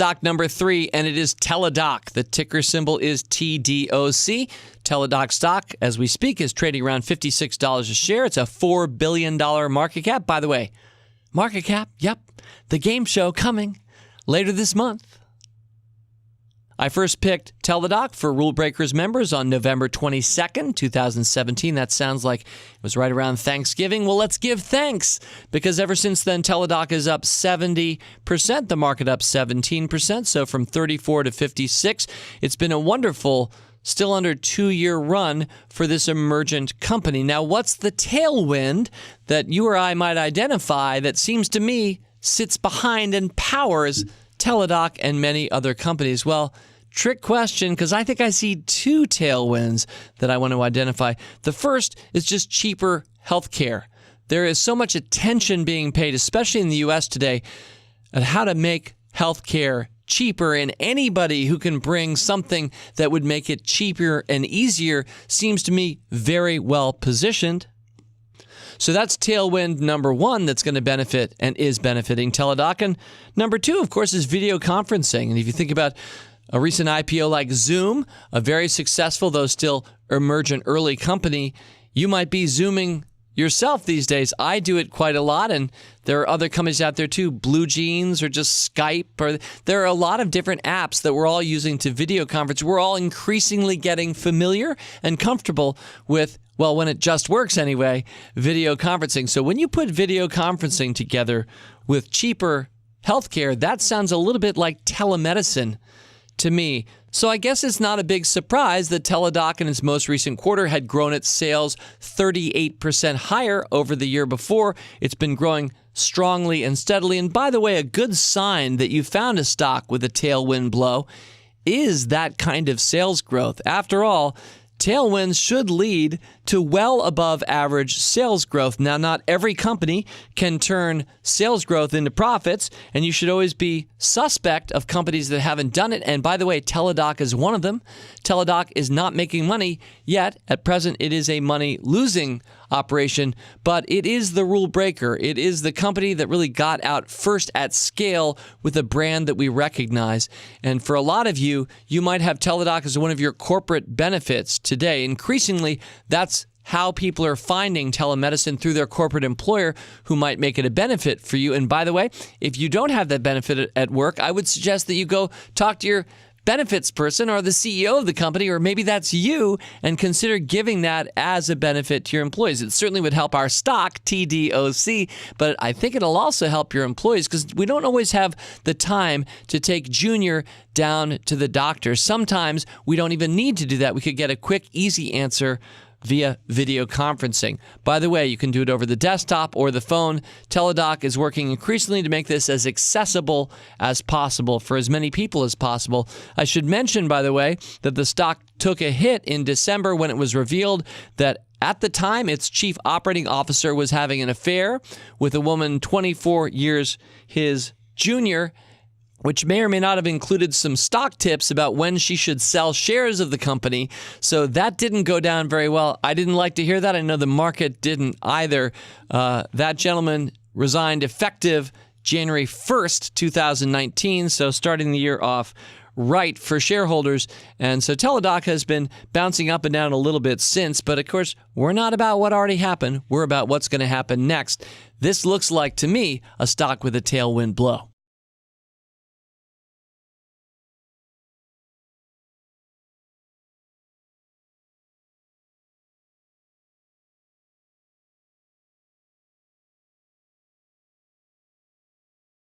stock number 3, and it is Teladoc. The ticker symbol is TDOC. Teladoc stock, as we speak, is trading around $56 a share. It's a $4 billion market cap. By the way, market cap, yep, the game show coming later this month. I first picked Teladoc for Rule Breakers members on November 22nd, 2017. That sounds like it was right around Thanksgiving. Well, let's give thanks, because ever since then, Teladoc is up 70%, the market up 17%, so from 34 to 56. It's been a wonderful, still under 2-year run for this emergent company. Now, what's the tailwind that you or I might identify that seems to me sits behind and powers Teladoc and many other companies? Well, trick question, because I think I see 2 tailwinds that I want to identify. The first is just cheaper healthcare. There is so much attention being paid, especially in the U.S. today, at how to make healthcare cheaper, and anybody who can bring something that would make it cheaper and easier seems to me very well positioned. So that's tailwind number 1 that's going to benefit and is benefiting Teladoc. And number 2, of course, is video conferencing. And if you think about a recent IPO like Zoom, a very successful, though still emergent early company, you might be Zooming yourself these days. I do it quite a lot, and there are other companies out there too, Blue Jeans or just Skype. Or there are a lot of different apps that we're all using to video conference. We're all increasingly getting familiar and comfortable with, well, when it just works anyway, video conferencing. So when you put video conferencing together with cheaper healthcare, that sounds a little bit like telemedicine to me. So I guess it's not a big surprise that Teladoc in its most recent quarter had grown its sales 38% higher over the year before. It's been growing strongly and steadily. And by the way, a good sign that you found a stock with a tailwind blow is that kind of sales growth. After all, tailwinds should lead to well above average sales growth. Now, not every company can turn sales growth into profits, and you should always be suspect of companies that haven't done it. And by the way, Teladoc is one of them. Teladoc is not making money yet. At present, it is a money-losing operation, but it is the rule breaker. It is the company that really got out first at scale with a brand that we recognize. And for a lot of you, you might have Teladoc as one of your corporate benefits today. Increasingly, that's how people are finding telemedicine through their corporate employer, who might make it a benefit for you. And by the way, if you don't have that benefit at work, I would suggest that you go talk to your benefits person or the CEO of the company, or maybe that's you, and consider giving that as a benefit to your employees. It certainly would help our stock, TDOC, but I think it'll also help your employees, because we don't always have the time to take Junior down to the doctor. Sometimes we don't even need to do that. We could get a quick, easy answer via video conferencing. By the way, you can do it over the desktop or the phone. Teladoc is working increasingly to make this as accessible as possible for as many people as possible. I should mention, by the way, that the stock took a hit in December when it was revealed that at the time its chief operating officer was having an affair with a woman 24 years his junior, which may or may not have included some stock tips about when she should sell shares of the company. So that didn't go down very well. I didn't like to hear that. I know the market didn't either. That gentleman resigned effective January 1st, 2019, so starting the year off right for shareholders. And so Teladoc has been bouncing up and down a little bit since, but of course, we're not about what already happened. We're about what's going to happen next. This looks like, to me, a stock with a tailwind blow.